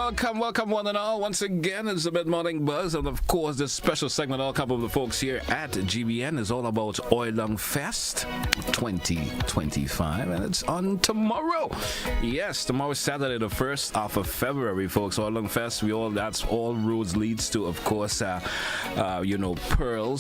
welcome one and all. Once again, it's the Mid-Morning Buzz. And of course, this special segment, all couple of the folks here at GBN is all about Oil Long Fest 2025. And it's on tomorrow. Yes, tomorrow is Saturday, the 1st of February, folks. Oil Long Fest, that's all roads leads to, of course, Pearls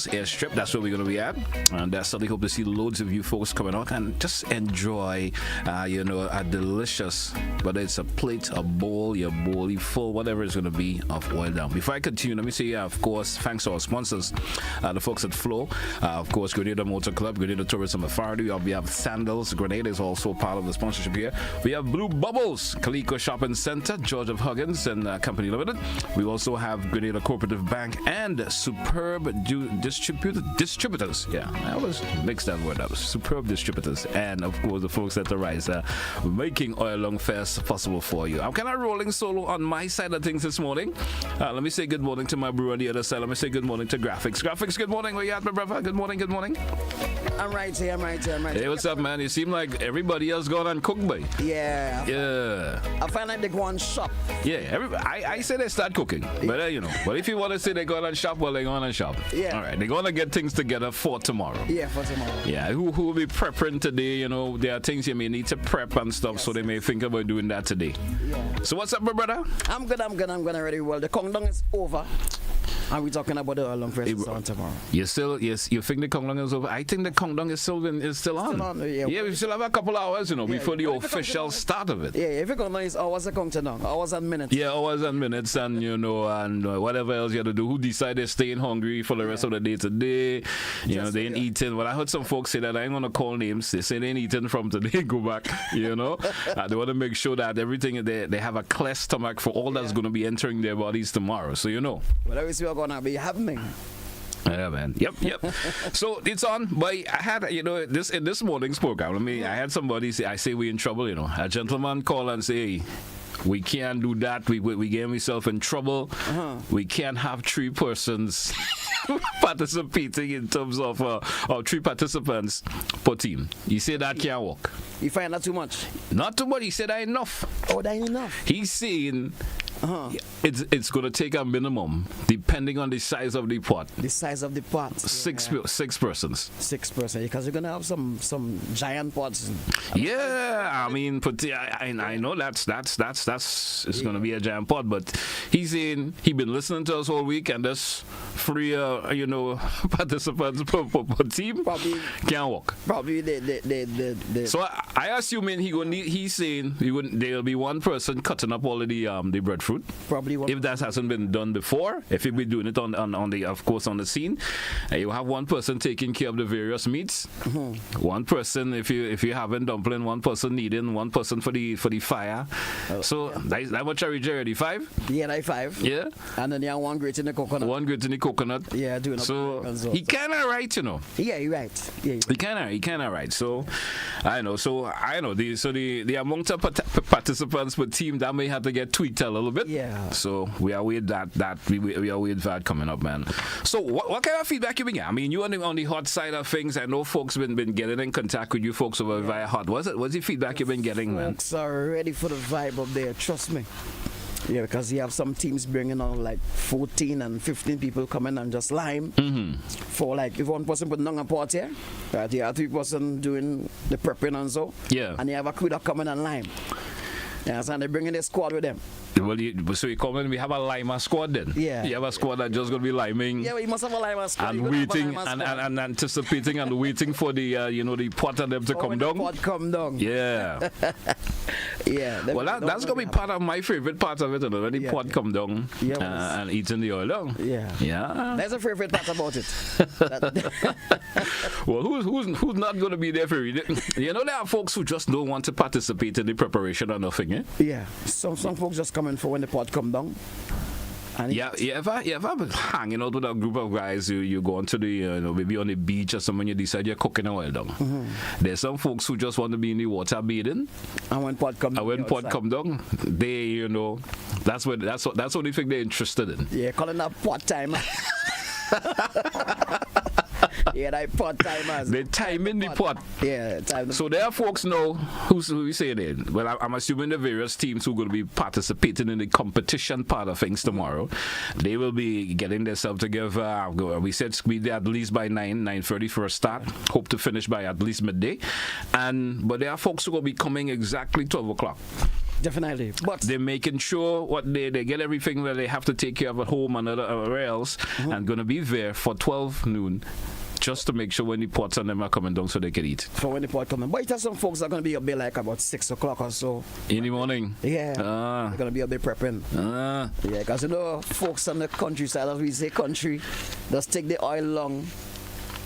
Airstrip. That's where we're going to be at. And I certainly hope to see loads of you folks coming out and just enjoy, a delicious, whether it's a plate, a bowl, your bowl full, whatever it's going to be, of oil down. Before I continue, let me say, of course, thanks to our sponsors, the folks at Flow, of course, Grenada Motor Club, Grenada Tourism Authority. We have Sandals. Grenada is also part of the sponsorship here. We have Blue Bubbles, Calico Shopping Center, George of Huggins and Company Limited. We also have Grenada Cooperative Bank and Superb Distributors. Yeah, I always mix that word up. Superb Distributors. And, of course, the folks at the Rise making Oil Long Fest possible for you. I'm kind of rolling solo on my side of things this morning. Let me say good morning to my brew on the other side. Let me say good morning to Graphix. Graphix, good morning. Where you at, my brother? Good morning. I'm right here. Hey, what's up, man? You seem like everybody else gone and cooked, boy. Yeah. I find like they go on shop. Yeah, I say they start cooking. But, but if you want to say they go on shop, well, they go on and shop. Yeah. All right, they're going to get things together for tomorrow. Yeah, for tomorrow. Yeah, who will be prepping today? There are things you may need to prep and stuff, yes. So they may think about doing that today. Yeah. So what's up, my brother? I'm good already. Well, the countdown is over. And we're talking about the Oil Long Fest on tomorrow. You think the countdown is over? I think the countdown is still on. Still on, yeah, we still have a couple hours, before the official start of it. Yeah, if the countdown is hours a countdown, hours and minutes. Yeah, hours and minutes, and and whatever else you have to do. Who decided staying hungry for the rest of the day today? They ain't eating. Well, I heard some folks say that I ain't gonna call names. They say they ain't eating from today. Go back. They want to make sure that everything they have a clear stomach for all that's going to be entering their bodies tomorrow. So Well, obviously we're gonna be happening. Yeah, man. Yep. So it's on. But I had, this in this morning's program. I had somebody say, I say we in trouble. A gentleman call and say, hey, we can't do that. We get ourselves in trouble. We can't have 3 persons participating in terms of 3 participants per team. You say that can't work. You find that too much? Not too much. He said that enough. Oh, that ain't enough. He's saying it's going to take a minimum, depending on the size of the pot. The size of the pot. 6 persons. 6 persons, because you're going to have some giant pots. Yeah, I know that's it's going to be a giant pot, but he's saying he been listening to us all week, and there's 3 participants per team. Probably can't work. Probably the So I assuming he's saying there'll be 1 person cutting up all of the breadfruit. Probably one. If that hasn't been done before, if you'll be doing it on the scene, you have 1 person taking care of the various meats. 1 person if you having dumpling, 1 person kneading, 1 person for the fire. So that much I reach already 5. Yeah, like 5. Yeah. And then you have 1 grate in the coconut. 1 grate in the coconut. Yeah, doing. So he kind of right, Yeah, you're right. Yeah. He kind of right. So I know. The amount of participants per team that may have to get tweaked a little bit. Yeah. So we are with we are with that coming up, man. So what kind of feedback you been getting? You on the hot side of things. I know folks been getting in contact with you folks over via hot. What's the feedback you've been getting, man? Folks are ready for the vibe up there. Trust me. Yeah, because you have some teams bringing on like 14 and 15 people coming and just lime. For like, if 1 person putting on a pot here, right, you have 3 person doing the prepping and so. Yeah. And you have a crew that coming and lime. Yeah, so they're bringing their squad with them. Well, so you come in, we have a lima squad then? Yeah. You have a squad that's just going to be liming. Yeah, well, you must have a lima squad. And waiting and anticipating and waiting for the the pot and them to come down. The pot come down. Yeah. Yeah. Well, that's going to be part of my favorite part of it, when the pot come down and eating the oil down. Yeah. Yeah. That's a favorite part about it. Well, who's not going to be there for it? There are folks who just don't want to participate in the preparation or nothing, eh? Yeah. Some folks just coming for when the pot come down. Yeah, you ever hanging out with a group of guys, you go onto the, maybe on the beach or something, you decide you're cooking a oil down. There's some folks who just want to be in the water bathing. And when pot come down, they, that's what they think they're interested in. Yeah, calling that pot time. Yeah, that pot timers. They time in the pot. Yeah, time. So there are folks know who we saying it. Well, I'm assuming the various teams who are going to be participating in the competition part of things tomorrow, they will be getting themselves together. We said be there at least by 9:30 for a start. Hope to finish by at least midday. But there are folks who will be coming exactly 12 o'clock. Definitely. But they're making sure they get everything that they have to take care of at home and other else, and going to be there for 12 noon. Just to make sure when the pots and them are coming down so they can eat. For when the pot coming. But there's some folks that are going to be up there like about 6 o'clock or so. In the morning? Yeah. They're going to be up there prepping. Yeah, because folks on the countryside, as we say country, just take the oil long.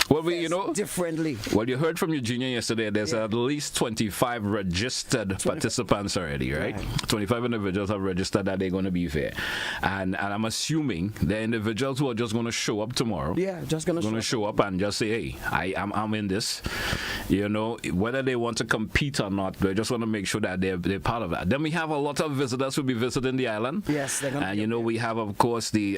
Well, differently. Well, you heard from Eugenia yesterday. There's at least 25 registered participants already, right? 25 individuals have registered that they're going to be there, and I'm assuming the individuals who are just going to show up tomorrow. Yeah, just going to show up and just say, "Hey, I'm in this." Whether they want to compete or not, they just want to make sure that they're part of that. Then we have a lot of visitors who will be visiting the island. Yes, they're going to. And we have of course the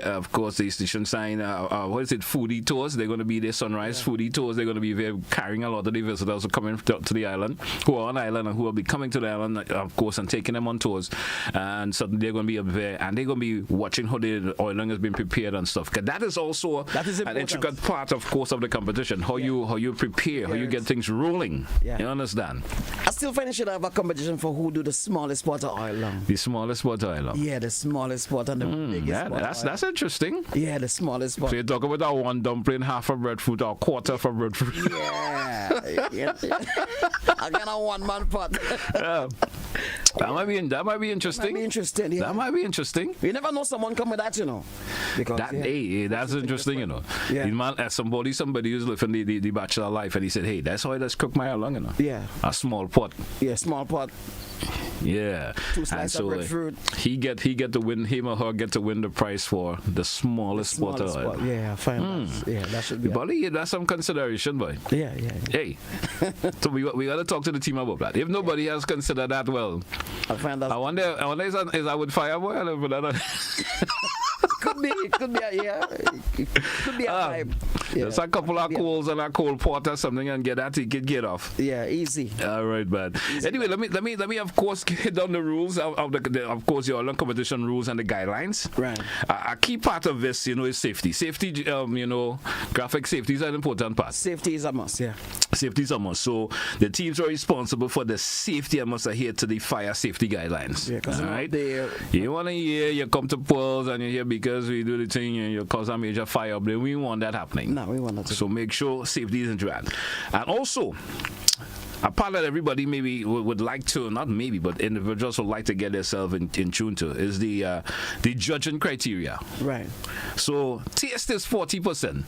station sign. What is it? Foodie tours. They're going to be there sunrise. Foodie tours. They're going to be there carrying a lot of the visitors who are coming to the island, who are on island and who will be coming to the island, of course, and taking them on tours. And so they're going to be up there and they're going to be watching how the oiling has been prepared and stuff. That is also an intricate part, of course, of the competition. How you prepare, how you get things rolling. Yeah. You understand? I still find it should have a competition for who do the smallest pot of oil long. The smallest pot of oil long. Yeah, the smallest pot and the biggest pot. That's interesting. Yeah, the smallest pot. So you talk about that one dumpling, half a breadfruit, or quarter of a breadfruit. Yeah. I got a one-man pot. That might be interesting. That might be interesting. Yeah. That might be interesting. You never know someone come with that, Because that's interesting, Yeah. Man, somebody who's living the bachelor life, and he said, "Hey, that's how I just cook my long, Yeah. A small pot. Yeah, small pot. Yeah. 2 slices of breadfruit. He get to win. Him or her get to win the prize for the smallest pot of oil. Yeah, fine. Yeah, that should be. Buddy, that's some consideration, boy. Yeah. Hey, so we got to talk to the team about that. If nobody has considered that, well, I wonder is that with Fireboy or that? Could be a vibe. Just a couple of coals and a cold pot or something and get that ticket get off. Yeah, easy. All right, man. Anyway, let me of course hit down the rules of of course your long competition rules and the guidelines. Right. A key part of this, is safety. Safety, graphic safety is an important part. Safety is a must. Yeah. Safety is a must. So the teams are responsible for the safety and must adhere to the fire safety guidelines. Yeah, all right. You want to hear you come to Pearls and you hear because we do the thing and you cause a major fire up there. We want that happening. No, we want that. So make sure safety is in track. And also, a part that everybody maybe would like to, not maybe, but individuals would like to get themselves in tune to is the judging criteria. Right. So taste is 40%.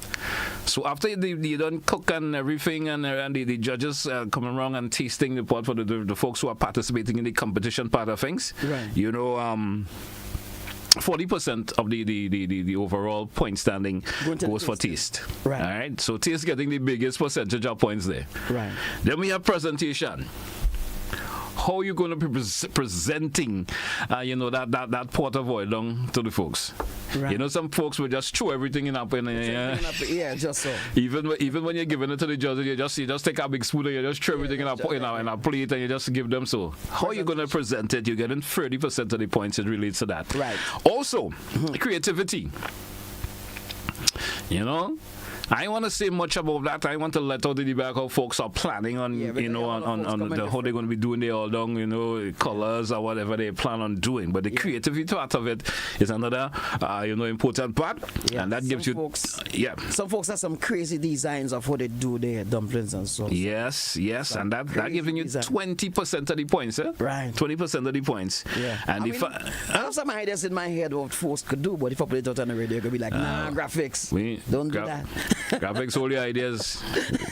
So after they done cook and everything, and the judges come around and tasting the pot for the folks who are participating in the competition part of things. Right. 40% of the overall point standing goes for taste. Right. All right. So taste getting the biggest percentage of points there. Right. Then we have presentation. How are you going to be presenting, that pot of oil down to the folks? Right. Some folks will just throw everything in up in yeah, just so. Even when you're giving it to the judges, you just take a big spoon and you just throw everything in a plate and you just give them so. How are you going to present it? You're getting 30% of the points. It relates to that. Right. Also, creativity. I don't want to say much about that. I want to let out the back how folks are planning on, how they're going to be doing their all down, colors or whatever they plan on doing. But the creativity part of it is another, important part, and that gives you. Some folks have some crazy designs of how they do their dumplings and so. Yes, and that giving you 20% of the points, eh? Right. 20% of the points. Yeah. And I have some ideas in my head what folks could do, but if I put it out on the radio, it could be like, Graphix. Don't do that. Graphix, all the ideas.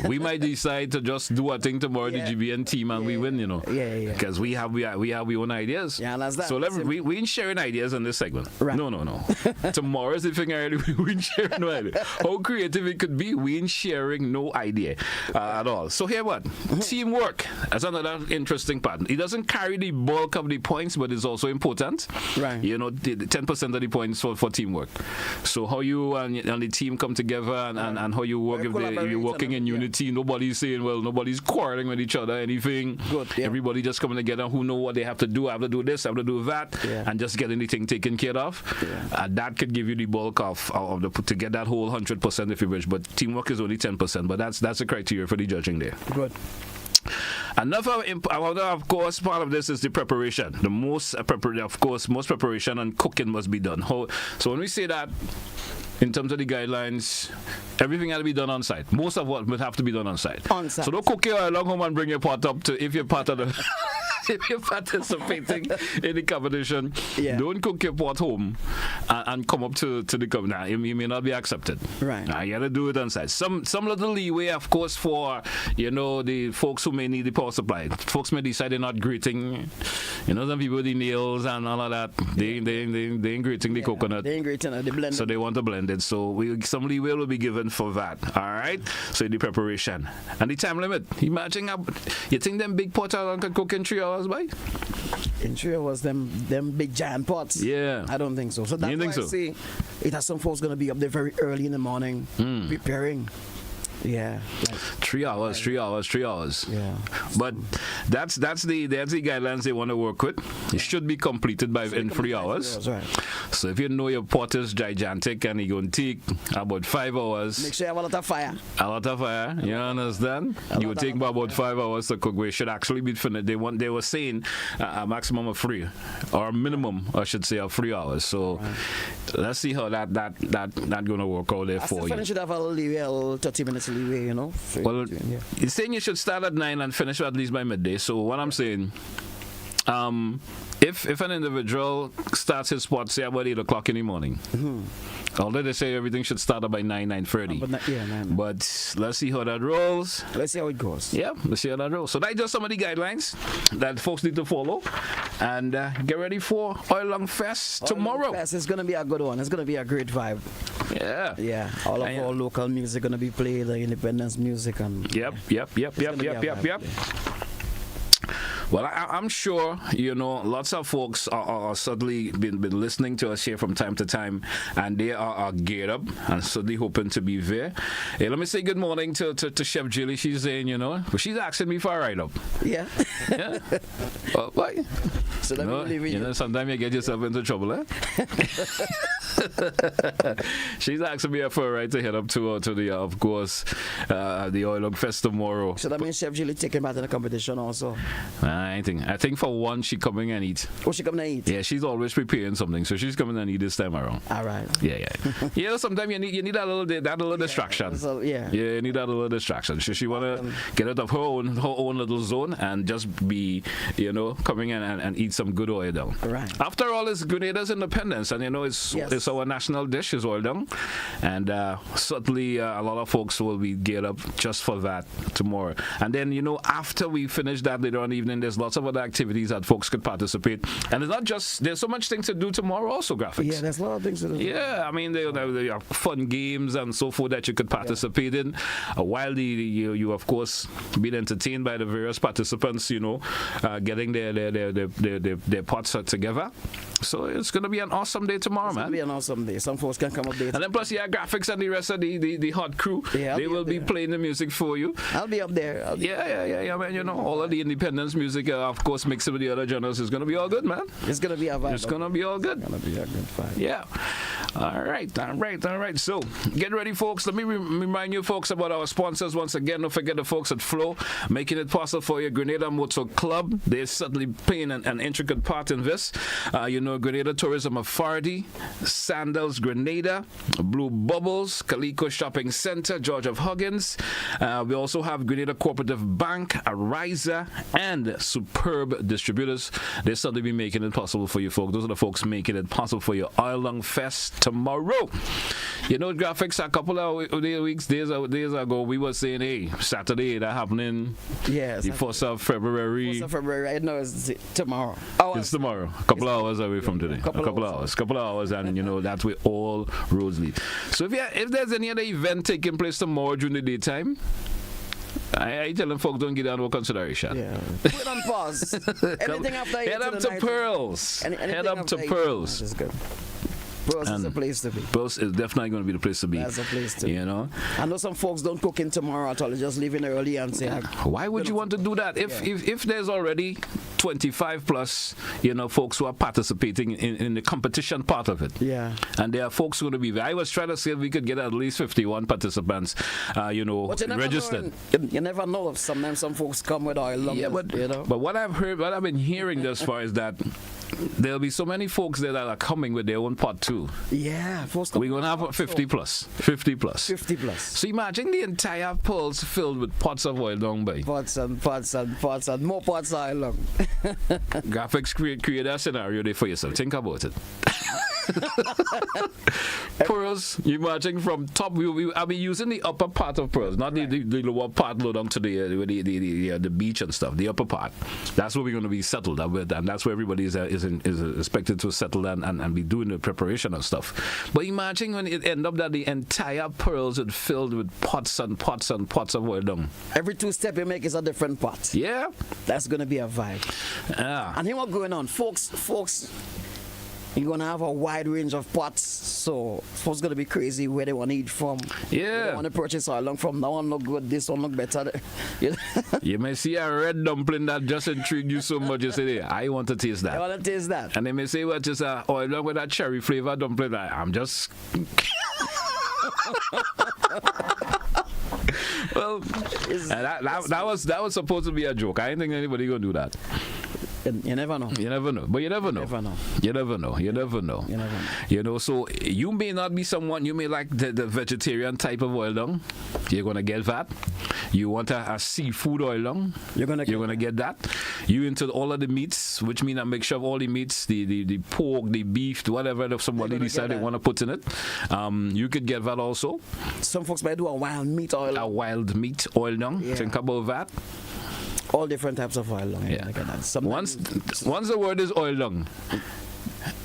We might decide to just do a thing tomorrow, the GBN team, and we win, Yeah. Because we have our own ideas. Yeah, that's that. So we ain't sharing ideas in this segment. Right. No. Tomorrow's the thing already. We ain't sharing no idea. How creative it could be, we ain't sharing no idea at all. So here what? Teamwork. That's another interesting part. It doesn't carry the bulk of the points, but it's also important. Right. The 10% of the points for teamwork. So how you and the team come together and and how you work. If you're working in unity, nobody's saying, well, nobody's quarreling with each other, anything. Good, yeah. Everybody just coming together who know what they have to do. I have to do this, I have to do that, and just get anything taken care of. That could give you the bulk of the to get that whole 100% if you wish. But teamwork is only 10%. But that's the criteria for the judging there. Good. Of course, part of this is the preparation. The most preparation and cooking must be done. So when we say that, in terms of the guidelines, everything had to be done on site. Most of what would have to be done on site. On site. So don't cook your along home and bring your pot up to if you're part of the. If you're participating in the competition, don't cook your pot home and come up to the competition. You may not be accepted. Right. You got to do it on site. Some little leeway, of course, for the folks who may need the power supply. Folks may decide they're not grating. Some people with the nails and all of that. They ain't grating the coconut. They ain't grating the blend. So they want to blend it. So some leeway will be given for that. All right. So the preparation and the time limit. Imagine you think them big pots can cook in 3 hours. By? In 3 hours, them big giant pots. Yeah. I don't think so. So that's why I say it has some folks gonna be up there very early in the morning preparing. Yeah. 3 hours. Yeah. But that's the guidelines they want to work with. It should be completed in 3 hours. Right. So if you know your pot is gigantic and you're going to take about 5 hours. Make sure you have a lot of fire. You understand? You would take about 5 hours to cook. We should actually be finished. They were saying a maximum of 3, or a minimum, I should say, of 3 hours. So let's see how that going to work out there for you. You should have a little 30 minutes leeway, Well, you're saying you should start at 9 and finish at least by midday. So what I'm saying, if an individual starts his spot, say about 8 o'clock in the morning, although they say everything should start by 9:30. But let's see how that rolls. Let's see how it goes. Yeah, let's see how that rolls. So that's just some of the guidelines that folks need to follow. And get ready for Oil Long Fest tomorrow. Fest is going to be a good one. It's going to be a great vibe. Yeah. Yeah. All of our local music going to be played, the independence music. And Yep. Well, I'm sure, lots of folks are suddenly been listening to us here from time to time, and they are geared up and suddenly hoping to be there. Hey, let me say good morning to Chef Julie. She's saying, but she's asking me for a ride up. Yeah. Yeah. Why? So let me leave you. Sometimes you get yourself into trouble, eh? She's asking me for a ride to head up to the, of course, the Oil Long Fest tomorrow. So that means Chef Julie taking part in the competition also. I think for one, she coming and eat. Oh, she coming and eat? Yeah, she's always preparing something, so she's coming and eat this time around. All right. Yeah. Sometimes you need that little distraction. So, yeah, you need that little distraction. She wanna get out of her own little zone and just be, coming in and eat some good oil down. Right. After all, it's Grenada's independence, and it's our national dish is oil down, and certainly a lot of folks will be geared up just for that tomorrow. And then after we finish that later on in the evening, there's lots of other activities that folks could participate. And it's not just, there's so much things to do tomorrow also, Graphix. Yeah, there's a lot of things to do. Yeah, I mean, there are fun games and so forth that you could participate in, while you of course being entertained by the various participants, getting their pots together. So it's going to be an awesome day tomorrow, man. It's going to be an awesome day. Some folks can come up there. And then plus, Graphix and the rest of the hot crew, they will be playing the music for you. I'll be up there. Yeah, man, all of the independence music, of course, mixed with the other genres is going to be all good, man. It's going to be a vibe. It's going to be all good. It's going to be a good vibe. Yeah. All right. So, get ready, folks. Let me remind you, folks, about our sponsors once again. Don't forget the folks at Flow, making it possible for your Grenada Motor Club. They're certainly playing an intricate part in this. Grenada Tourism Authority, Sandals Grenada, Blue Bubbles, Calico Shopping Center, George of Huggins. We also have Grenada Cooperative Bank, Ariza, and Superb Distributors. They'll certainly be making it possible for you folks. Those are the folks making it possible for your Oil Long Fest tomorrow. Graphix, a couple of days ago, we were saying, hey, Saturday, that happening. Yes. The 1st of February. 1st of February, I know it's tomorrow. It's tomorrow. A couple of hours away from today. A couple of hours, and that's where all roads lead. So if there's any other event taking place tomorrow during the daytime, I tell them folks don't get that no consideration. Yeah. Put it on pause. Anything after Head up to Pearls. Head up to Pearls. Is good. Pearls is the place to be. Pearls is definitely going to be the place to be. That's the place to be. You know? I know some folks don't cook in tomorrow at all. They just leave in early and say, why would you want to do that? If there's already 25 plus, folks who are participating in the competition part of it. Yeah. And there are folks who are going to be there. I was trying to see if we could get at least 51 participants, registered. You never know. Sometimes some folks come with oil long. Yeah, but what I've been hearing thus far is that there'll be so many folks there that are coming with their own pot too. Yeah. We're going to have 50 plus. 50 plus. 50 plus. So imagine the entire pearls filled with pots of oil long by. Pots and more pots of oil long. Graphix create a scenario there for yourself. Think about it. Pearls, you imagine from top. I'll be using the upper part of pearls, not the lower part low down to the beach and stuff. The upper part. That's where we're going to be settled with, and that's where everybody is expected to settle and be doing the preparation and stuff. But imagine when it end up that the entire pearls is filled with pots and pots and pots of oil down. Every 2 steps you make is a different pot. Yeah, that's going to be a vibe. Yeah. And then what's going on, folks. You're going to have a wide range of pots, so folks going to be crazy where they want to eat from. Yeah. Where they want to purchase oil long from. That one look good, this one look better. You may see a red dumpling that just intrigued you so much. You say, I want to taste that. I want to taste that. And they may say, well, just oil long with that cherry flavor dumpling. I'm just... Well, that was supposed to be a joke. I didn't think anybody gonna do that. You never know. You never know. But you never know. You never know. So you may not be someone, you may like the vegetarian type of oil long. You're going to get that. You want a seafood oil long. You're going to get that. You into all of the meats, which means a mixture of all the meats, the pork, the beef, whatever if somebody decide they want to put in it. You could get that also. Some folks might do a wild meat oil. A wild meat oil long. Yeah. Think about that. All different types of oil long. Yeah. Once the word is oil long,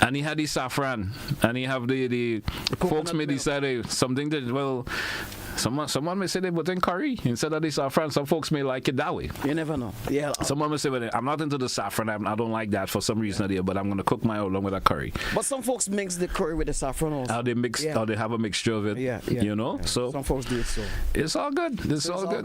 and he had the saffron, and he have the folks may decide something that, well, someone may say they put in curry instead of the saffron. Some folks may like it that way. You never know. Yeah. Someone may say, well, I'm not into the saffron. I don't like that for some reason but I'm going to cook my oil along with a curry. But some folks mix the curry with the saffron also. How they mix, how they have a mixture of it. Yeah. So some folks do it so. It's all good. It's all good.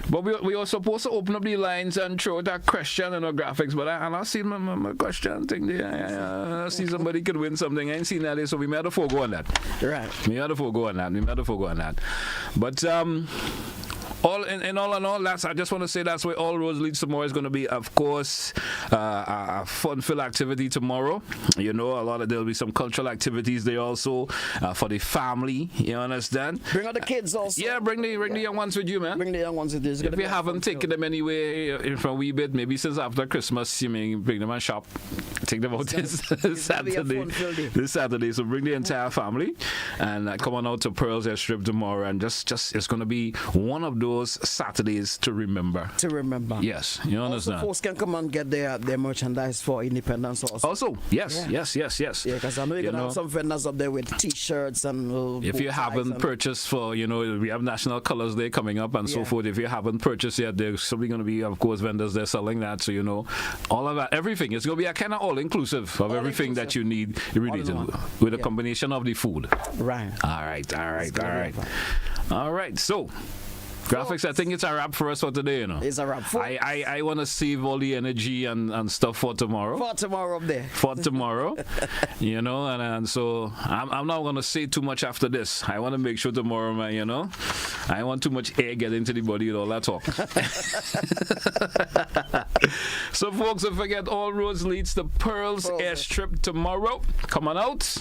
But we are supposed to open up the lines and throw that question in our graphics. But I see my question thing there. I see somebody could win something. I ain't seen that, so we may have to forego on that. Right. We may have to forego on that. But all in all, I just want to say that's where all roads leads tomorrow is going to be, of course, a fun-filled activity tomorrow. A lot of there'll be some cultural activities there also for the family. You understand? Bring out the kids also. Yeah, bring the young ones with you, man. Bring the young ones with you. If you haven't taken them anywhere from a wee bit, maybe since after Christmas, you may bring them and shop. Take them out this Saturday. So bring the entire family and come on out to Pearls Airstrip tomorrow, and just it's going to be one of those Saturdays to remember. Yes, you understand. Also, folks can come and get their merchandise for Independence also. Yes. Yeah, because I know you're going to have some vendors up there with T-shirts and... if you haven't purchased for, we have National Colors Day coming up and so forth. If you haven't purchased yet, there's probably going to be, of course, vendors there selling that. So, all of that, everything. It's going to be a kind of all-inclusive of everything that you need with a combination of the food. Right. All right, so... Graphix, I think it's a wrap for us for today, It's a wrap. I want to save all the energy and stuff for tomorrow. For tomorrow up there. For tomorrow. And so I'm not going to say too much after this. I want to make sure tomorrow, man, I want too much air get into the body with all that talk. So, folks, don't forget, all roads leads to Pearls Airstrip tomorrow. Come on out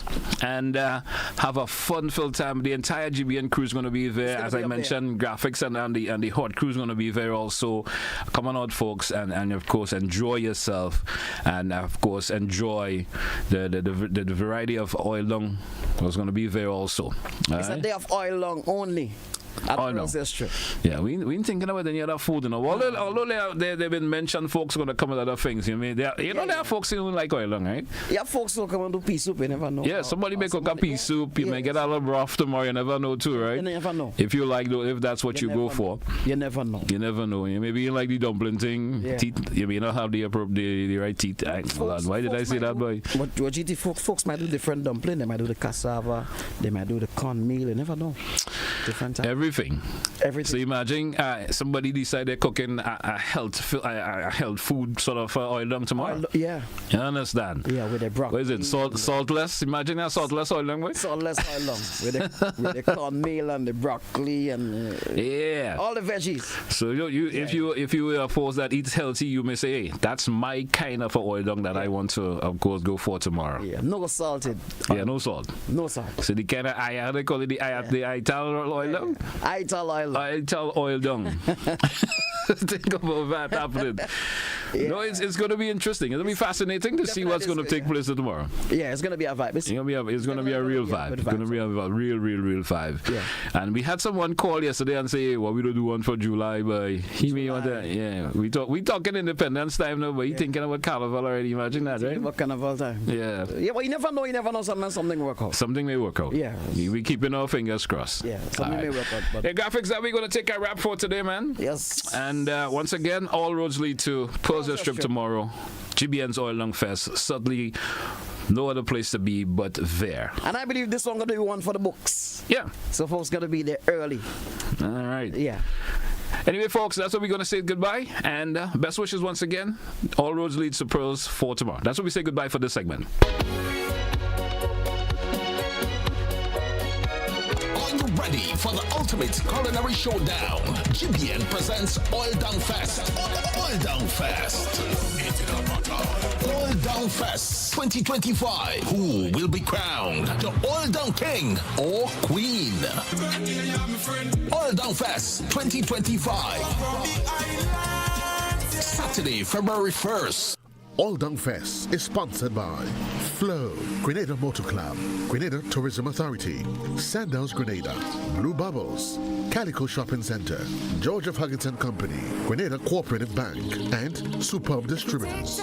and have a fun-filled time. The entire GBN crew is going to be there. As I mentioned, Graphix and the hot crew is going to be there also. Come on out, folks, and of course enjoy yourself, and of course enjoy the variety of oil long was going to be there also. It's a day of oil long only. At Oh, no. Pearls Airstrip. Yeah, we ain't thinking about any other food, you know. Although they've been mentioned, folks gonna come with other things. You mean, there are folks who don't like oil long, right? Yeah, folks will come and do pea soup. You never know. Yeah, somebody may cook a pea soup. You may get a little broth tomorrow. You never know, too, right? You never know. If you like, if that's what you go for. You never know. You never know. Maybe you like the dumpling thing. Yeah. Teeth. You may not have the right teeth. Why did I say that, boy? But GT folks might do different dumpling. They might do the cassava. They might do the cornmeal. You never know. Different type. Everything. So imagine somebody decided cooking a health food sort of oil long tomorrow. Yeah. You understand? Yeah, with the broccoli. What is it? Saltless? Imagine a saltless oil long, boy. Saltless oil long. with the cornmeal and the broccoli and yeah, all the veggies. So if you are forced that eats healthy, you may say, hey, that's my kind of oil long that I want to, of course, go for tomorrow. Yeah, no salted. Yeah, no salt. No salt. So the kind of how they call it the Ital oil long. Ital oil long. Ital oil long. Think about that happening. Yeah. No, it's going to be interesting. It'll be fascinating to see what's going to take place tomorrow. Yeah, it's going to be a vibe. It's going to be a real vibe. It's going to be a real vibe. Yeah. And we had someone call yesterday and say, well, we don't do one for July, but he may want to, yeah. We talking Independence time now, but he thinking about Carnival already. Imagine that, right? What Carnival time? Yeah. Yeah, well, you never know something work out. Something may work out. Yeah. We keeping our fingers crossed. Yeah, something may work out. But hey, Graphix, that we're going to take a wrap for today, man. Yes. And once again, all roads lead to Pearls Airstrip tomorrow. GBN's Oil Long Fest. Certainly no other place to be but there. And I believe this one going to be one for the books. Yeah. So folks got to be there early. All right. Yeah. Anyway, folks, that's what we're going to say goodbye. And best wishes once again. All roads lead to Pearls for tomorrow. That's what we say goodbye for this segment. Ready for the ultimate culinary showdown. GBN presents Oil Down Fest. Oil Down Fest. Oil Down Fest 2025. Who will be crowned the Oil Down King or Queen? Oil Down Fest 2025. Saturday, February 1st. Oil Down Fest is sponsored by Flow, Grenada Motor Club, Grenada Tourism Authority, Sandals Grenada, Blue Bubbles, Calico Shopping Center, George of Huggins and Company, Grenada Cooperative Bank, and Superb Distributors.